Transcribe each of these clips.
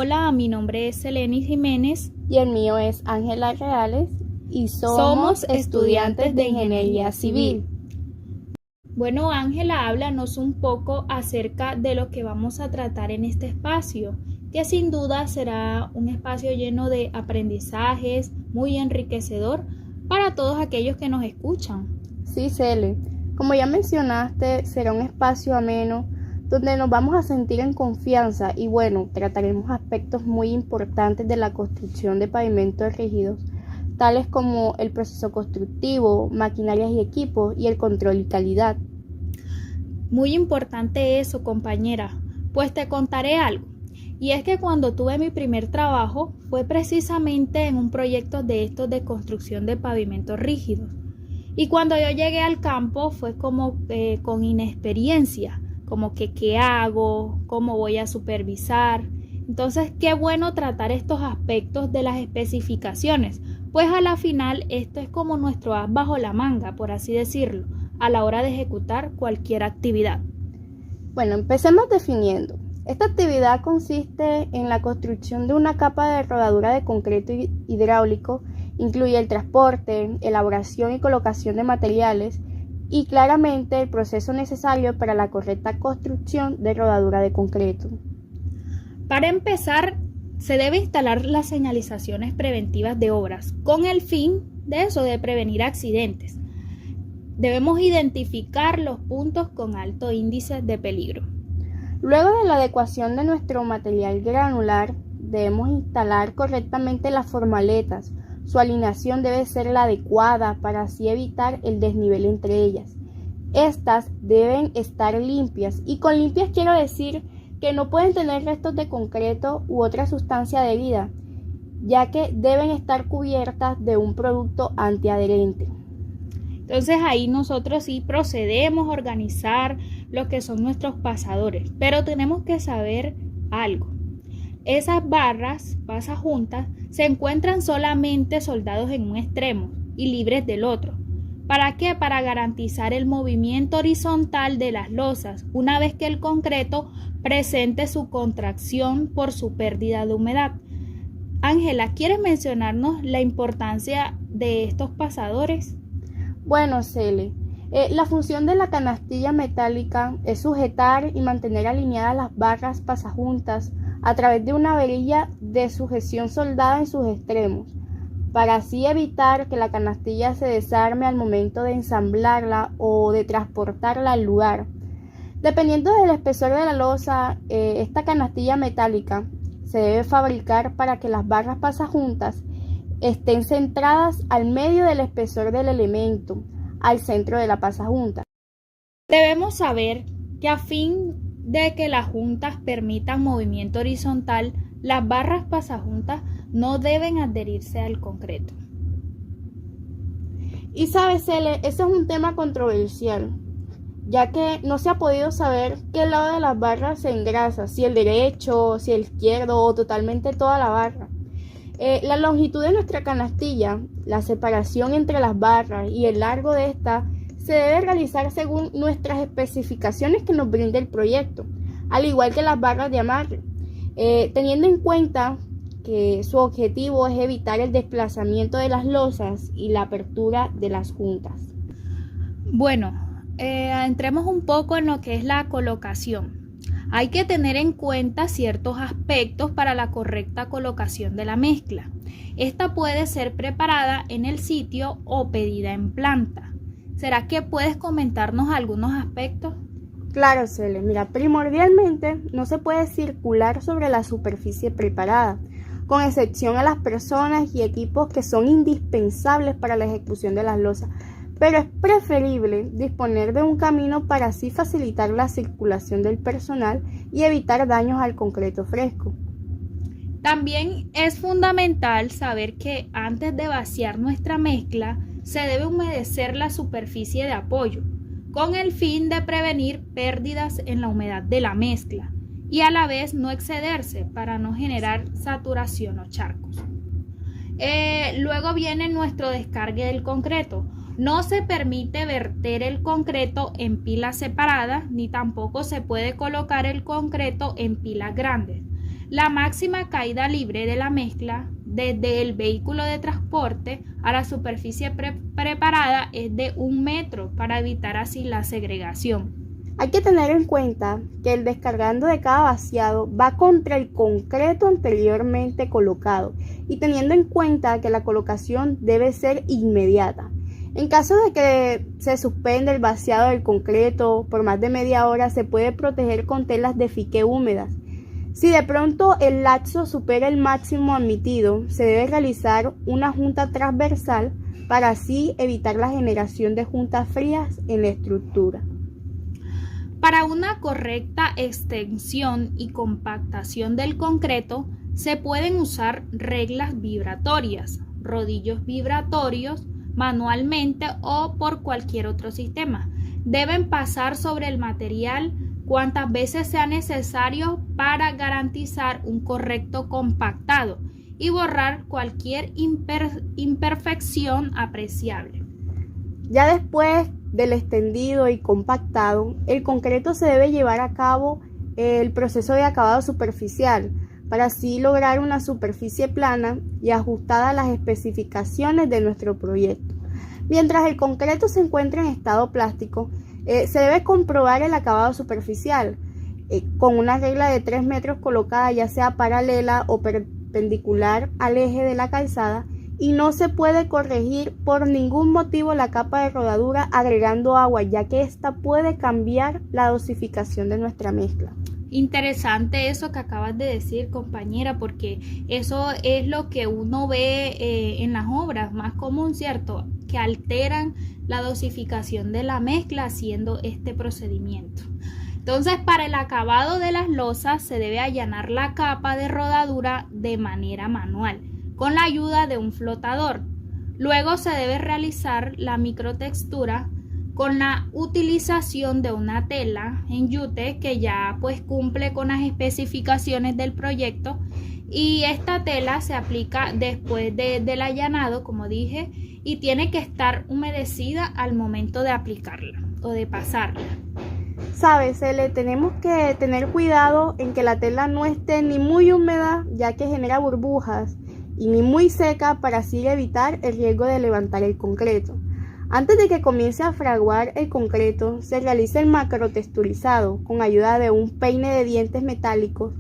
Hola, mi nombre es Seleni Jiménez y el mío es Ángela Reales y somos estudiantes de Ingeniería Civil. Bueno, Ángela, háblanos un poco acerca de lo que vamos a tratar en este espacio, que sin duda será un espacio lleno de aprendizajes, muy enriquecedor para todos aquellos que nos escuchan. Sí, Cele, como ya mencionaste, será un espacio ameno donde nos vamos a sentir en confianza y bueno, trataremos aspectos muy importantes de la construcción de pavimentos rígidos, tales como el proceso constructivo, maquinarias y equipos y el control y calidad. Muy importante eso, compañera, pues te contaré algo. Y es que cuando tuve mi primer trabajo fue precisamente en un proyecto de estos de construcción de pavimentos rígidos. Y cuando yo llegué al campo fue como con inexperiencia, como que qué hago, cómo voy a supervisar. Entonces, qué bueno tratar estos aspectos de las especificaciones, pues a la final esto es como nuestro as bajo la manga, por así decirlo, a la hora de ejecutar cualquier actividad. Bueno, empecemos definiendo. Esta actividad consiste en la construcción de una capa de rodadura de concreto hidráulico, incluye el transporte, elaboración y colocación de materiales y claramente el proceso necesario para la correcta construcción de rodadura de concreto. Para empezar, se debe instalar las señalizaciones preventivas de obras con el fin de prevenir accidentes. Debemos identificar los puntos con alto índice de peligro. Luego de la adecuación de nuestro material granular, debemos instalar correctamente las formaletas. Su alineación debe ser la adecuada para así evitar el desnivel entre ellas. Estas deben estar limpias y con limpias quiero decir que no pueden tener restos de concreto u otra sustancia adherida, ya que deben estar cubiertas de un producto antiadherente. Entonces ahí nosotros sí procedemos a organizar lo que son nuestros pasadores, pero tenemos que saber algo. Esas barras pasajuntas se encuentran solamente soldados en un extremo y libres del otro. ¿Para qué? Para garantizar el movimiento horizontal de las losas una vez que el concreto presente su contracción por su pérdida de humedad. Ángela, ¿quieres mencionarnos la importancia de estos pasadores? Bueno, Cele, la función de la canastilla metálica es sujetar y mantener alineadas las barras pasajuntas a través de una varilla de sujeción soldada en sus extremos, para así evitar que la canastilla se desarme al momento de ensamblarla o de transportarla al lugar. Dependiendo del espesor de la losa, esta canastilla metálica se debe fabricar para que las barras pasajuntas estén centradas al medio del espesor del elemento, al centro de la pasajunta. Debemos saber que a fin de que las juntas permitan movimiento horizontal, las barras pasajuntas no deben adherirse al concreto. Y sabes, Cele, ese es un tema controversial, ya que no se ha podido saber qué lado de las barras se engrasa, si el derecho, si el izquierdo o totalmente toda la barra. La longitud de nuestra canastilla, la separación entre las barras y el largo de esta se debe realizar según nuestras especificaciones que nos brinde el proyecto, al igual que las barras de amarre, teniendo en cuenta que su objetivo es evitar el desplazamiento de las losas y la apertura de las juntas. Bueno, entremos un poco en lo que es la colocación. Hay que tener en cuenta ciertos aspectos para la correcta colocación de la mezcla. Esta puede ser preparada en el sitio o pedida en planta. ¿Será que puedes comentarnos algunos aspectos? Claro, Cele. Mira, primordialmente no se puede circular sobre la superficie preparada, con excepción a las personas y equipos que son indispensables para la ejecución de las losas. Pero es preferible disponer de un camino para así facilitar la circulación del personal y evitar daños al concreto fresco. También es fundamental saber que antes de vaciar nuestra mezcla se debe humedecer la superficie de apoyo con el fin de prevenir pérdidas en la humedad de la mezcla y a la vez no excederse para no generar saturación o charcos. Luego viene nuestro descargue del concreto. No se permite verter el concreto en pilas separadas, ni tampoco se puede colocar el concreto en pilas grandes. La máxima caída libre de la mezcla desde el vehículo de transporte a la superficie preparada es de 1 metro para evitar así la segregación. Hay que tener en cuenta que el descargando de cada vaciado va contra el concreto anteriormente colocado y teniendo en cuenta que la colocación debe ser inmediata. En caso de que se suspenda el vaciado del concreto por más de media hora, se puede proteger con telas de fique húmedas. Si de pronto el lapso supera el máximo admitido, se debe realizar una junta transversal para así evitar la generación de juntas frías en la estructura. Para una correcta extensión y compactación del concreto, se pueden usar reglas vibratorias, rodillos vibratorios, manualmente o por cualquier otro sistema. Deben pasar sobre el material cuantas veces sea necesario para garantizar un correcto compactado y borrar cualquier imperfección apreciable. Ya después del extendido y compactado, el concreto se debe llevar a cabo el proceso de acabado superficial para así lograr una superficie plana y ajustada a las especificaciones de nuestro proyecto. Mientras el concreto se encuentra en estado plástico, se debe comprobar el acabado superficial con una regla de 3 metros colocada ya sea paralela o perpendicular al eje de la calzada, y no se puede corregir por ningún motivo la capa de rodadura agregando agua, ya que ésta puede cambiar la dosificación de nuestra mezcla. Interesante eso que acabas de decir, compañera, porque eso es lo que uno ve en las obras más común, ¿cierto? Que alteran la dosificación de la mezcla haciendo este procedimiento. Entonces, para el acabado de las losas se debe allanar la capa de rodadura de manera manual, con la ayuda de un flotador. Luego se debe realizar la microtextura con la utilización de una tela en yute que ya pues cumple con las especificaciones del proyecto, y esta tela se aplica después del allanado, como dije, y tiene que estar humedecida al momento de aplicarla o de pasarla. ¿Sabes, Ele? Tenemos que tener cuidado en que la tela no esté ni muy húmeda, ya que genera burbujas, y ni muy seca para así evitar el riesgo de levantar el concreto. Antes de que comience a fraguar el concreto, se realiza el macrotexturizado con ayuda de un peine de dientes metálicos,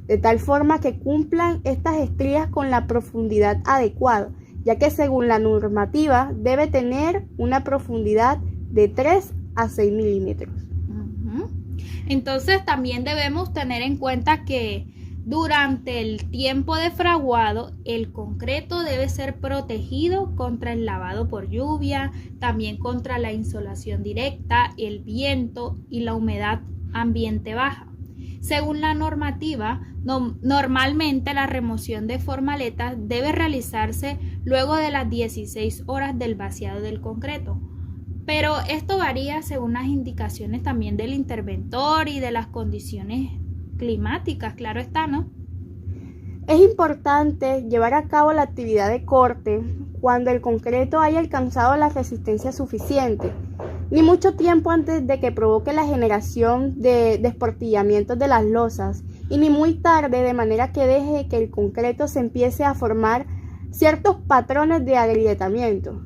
de tal forma que cumplan estas estrías con la profundidad adecuada, ya que según la normativa debe tener una profundidad de 3 a 6 milímetros. Entonces también debemos tener en cuenta que durante el tiempo de fraguado, el concreto debe ser protegido contra el lavado por lluvia, también contra la insolación directa, el viento y la humedad ambiente baja. Según la normativa, normalmente la remoción de formaletas debe realizarse luego de las 16 horas del vaciado del concreto. Pero esto varía según las indicaciones también del interventor y de las condiciones climáticas, claro está, ¿no? Es importante llevar a cabo la actividad de corte cuando el concreto haya alcanzado la resistencia suficiente, ni mucho tiempo antes de que provoque la generación de desportillamientos de las losas, y ni muy tarde, de manera que deje que el concreto se empiece a formar ciertos patrones de agrietamiento.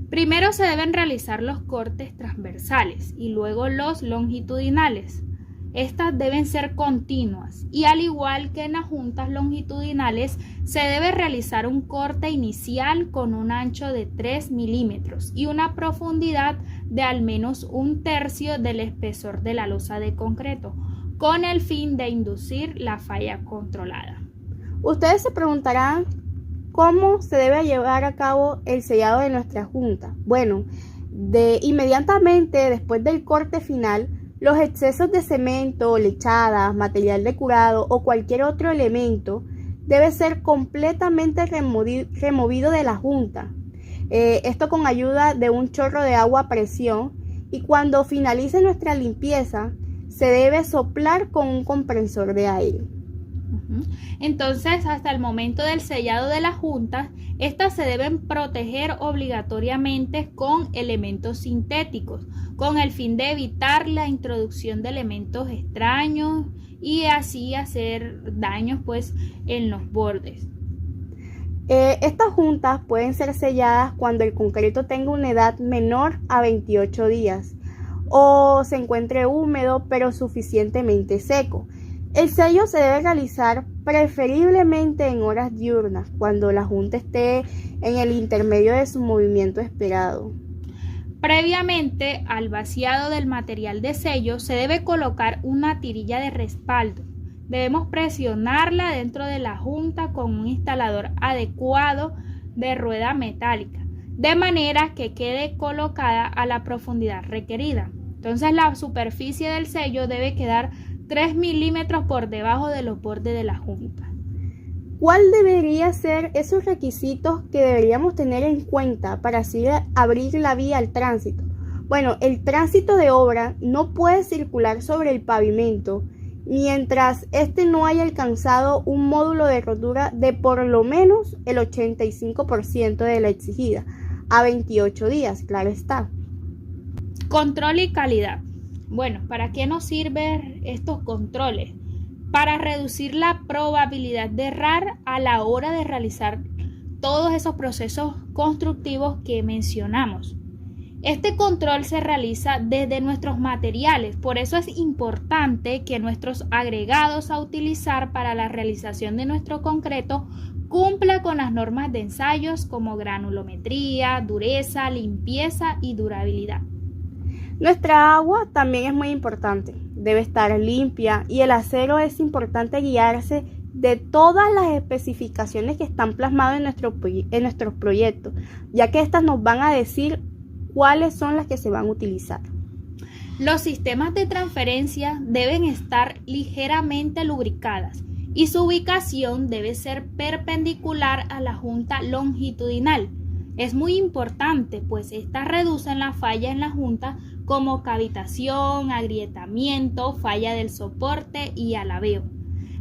Primero se deben realizar los cortes transversales y luego los longitudinales. Estas deben ser continuas y al igual que en las juntas longitudinales se debe realizar un corte inicial con un ancho de 3 milímetros y una profundidad de al menos 1/3 del espesor de la losa de concreto, con el fin de inducir la falla controlada. Ustedes se preguntarán cómo se debe llevar a cabo el sellado de nuestra junta. Bueno, inmediatamente después del corte final, los excesos de cemento, lechadas, material de curado o cualquier otro elemento debe ser completamente removido de la junta. Esto con ayuda de un chorro de agua a presión, y cuando finalice nuestra limpieza se debe soplar con un compresor de aire. Entonces, hasta el momento del sellado de las juntas, estas se deben proteger obligatoriamente con elementos sintéticos, con el fin de evitar la introducción de elementos extraños y así hacer daños pues en los bordes. Estas juntas pueden ser selladas cuando el concreto tenga una edad menor a 28 días o se encuentre húmedo pero suficientemente seco. El sello se debe realizar preferiblemente en horas diurnas, cuando la junta esté en el intermedio de su movimiento esperado. Previamente al vaciado del material de sello se debe colocar una tirilla de respaldo. Debemos presionarla dentro de la junta con un instalador adecuado de rueda metálica, de manera que quede colocada a la profundidad requerida. Entonces la superficie del sello debe quedar 3 milímetros por debajo de los bordes de la junta. ¿Cuál debería ser esos requisitos que deberíamos tener en cuenta para así abrir la vía al tránsito? Bueno, el tránsito de obra no puede circular sobre el pavimento mientras éste no haya alcanzado un módulo de rotura de por lo menos el 85% de la exigida, a 28 días, claro está. Control y calidad. Bueno, ¿para qué nos sirven estos controles? Para reducir la probabilidad de errar a la hora de realizar todos esos procesos constructivos que mencionamos. Este control se realiza desde nuestros materiales, por eso es importante que nuestros agregados a utilizar para la realización de nuestro concreto cumpla con las normas de ensayos como granulometría, dureza, limpieza y durabilidad. Nuestra agua también es muy importante, debe estar limpia y el acero es importante guiarse de todas las especificaciones que están plasmadas en nuestros proyectos, ya que estas nos van a decir cuáles son las que se van a utilizar. Los sistemas de transferencia deben estar ligeramente lubricadas y su ubicación debe ser perpendicular a la junta longitudinal. Es muy importante, pues estas reducen la falla en la junta como cavitación, agrietamiento, falla del soporte y alabeo.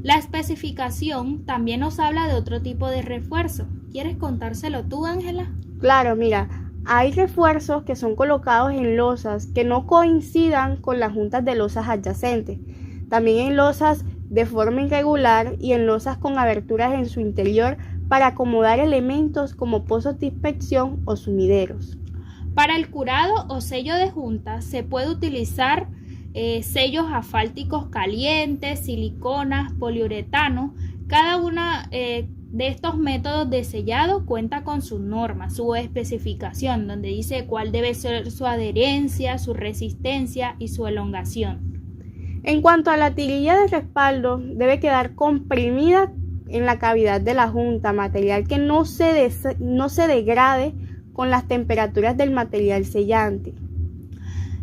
La especificación también nos habla de otro tipo de refuerzo. ¿Quieres contárselo tú, Ángela? Claro, mira, hay refuerzos que son colocados en losas que no coincidan con las juntas de losas adyacentes. También en losas de forma irregular y en losas con aberturas en su interior para acomodar elementos como pozos de inspección o sumideros. Para el curado o sello de junta se puede utilizar sellos asfálticos calientes, siliconas, poliuretano. Cada una de estos métodos de sellado cuenta con su norma, su especificación, donde dice cuál debe ser su adherencia, su resistencia y su elongación. En cuanto a la tirilla de respaldo, debe quedar comprimida en la cavidad de la junta, material que no se degrade con las temperaturas del material sellante.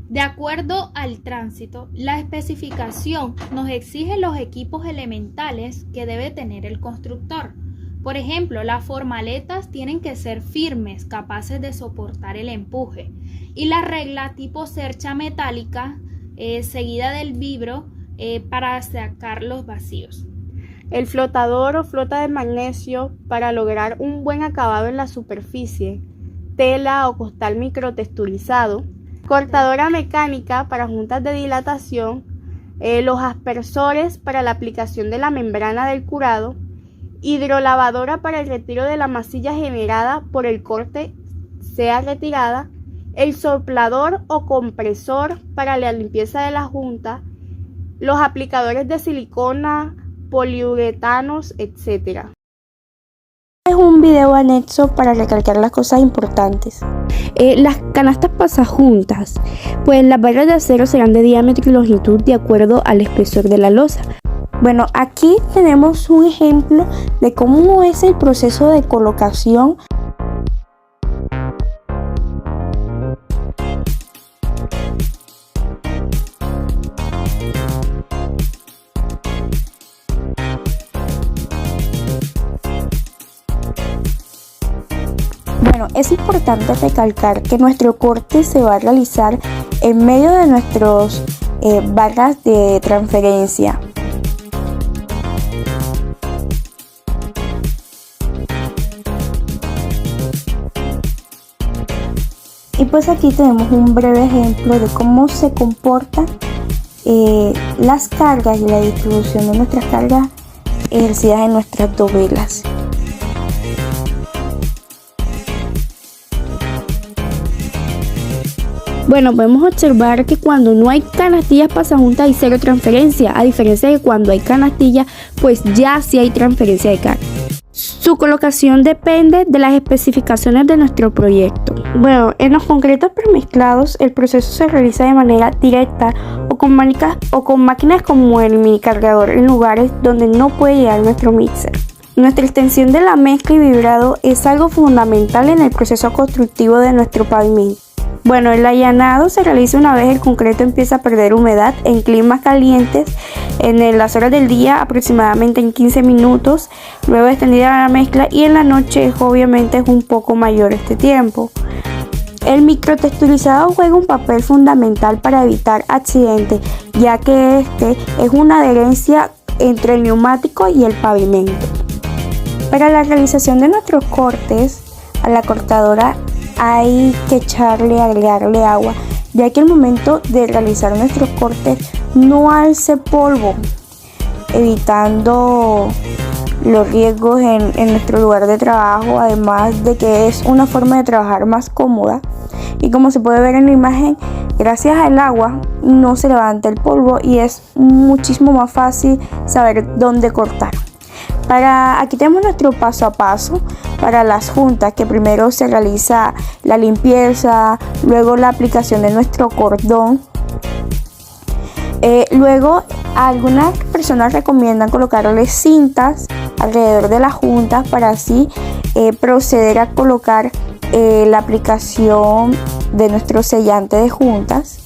De acuerdo al tránsito, la especificación nos exige los equipos elementales que debe tener el constructor. Por ejemplo, las formaletas tienen que ser firmes, capaces de soportar el empuje, y la regla tipo cercha metálica seguida del vibro para sacar los vacíos. El flotador o flota de magnesio para lograr un buen acabado en la superficie, tela o costal microtexturizado, cortadora mecánica para juntas de dilatación, los aspersores para la aplicación de la membrana del curado, hidrolavadora para el retiro de la masilla generada por el corte sea retirada, el soplador o compresor para la limpieza de la junta, los aplicadores de silicona, poliuretanos, etc. Es un video anexo para recalcar las cosas importantes. Las canastas pasajuntas, pues las barras de acero serán de diámetro y longitud de acuerdo al espesor de la losa. Bueno, aquí tenemos un ejemplo de cómo es el proceso de colocación. Bueno, es importante recalcar que nuestro corte se va a realizar en medio de nuestras barras de transferencia. Y pues aquí tenemos un breve ejemplo de cómo se comportan las cargas y la distribución de nuestras cargas ejercidas en nuestras dovelas. Bueno, podemos observar que cuando no hay canastillas pasajuntas hay cero transferencia, a diferencia de cuando hay canastillas, pues ya sí hay transferencia de carga. Su colocación depende de las especificaciones de nuestro proyecto. Bueno, en los concretos premezclados el proceso se realiza de manera directa o con máquinas como el mini cargador en lugares donde no puede llegar nuestro mixer. Nuestra extensión de la mezcla y vibrado es algo fundamental en el proceso constructivo de nuestro pavimento. Bueno, el allanado se realiza una vez el concreto empieza a perder humedad en climas calientes en las horas del día, aproximadamente en 15 minutos, luego extendida la mezcla, y en la noche obviamente es un poco mayor este tiempo. El microtexturizado juega un papel fundamental para evitar accidentes, ya que este es una adherencia entre el neumático y el pavimento. Para la realización de nuestros cortes, a la cortadora hay que agregarle agua, ya que al momento de realizar nuestros cortes no alce polvo, evitando los riesgos en nuestro lugar de trabajo, además de que es una forma de trabajar más cómoda. Y como se puede ver en la imagen, gracias al agua no se levanta el polvo y es muchísimo más fácil saber dónde cortar. Aquí tenemos nuestro paso a paso para las juntas, que primero se realiza la limpieza, luego la aplicación de nuestro cordón. Luego algunas personas recomiendan colocarle cintas alrededor de las juntas para así proceder a colocar la aplicación de nuestro sellante de juntas.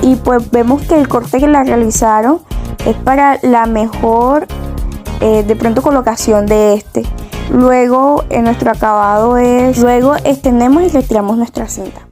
Y pues vemos que el corte que la realizaron es para la mejor de pronto colocación de este. Luego en nuestro acabado luego extendemos y retiramos nuestra cinta.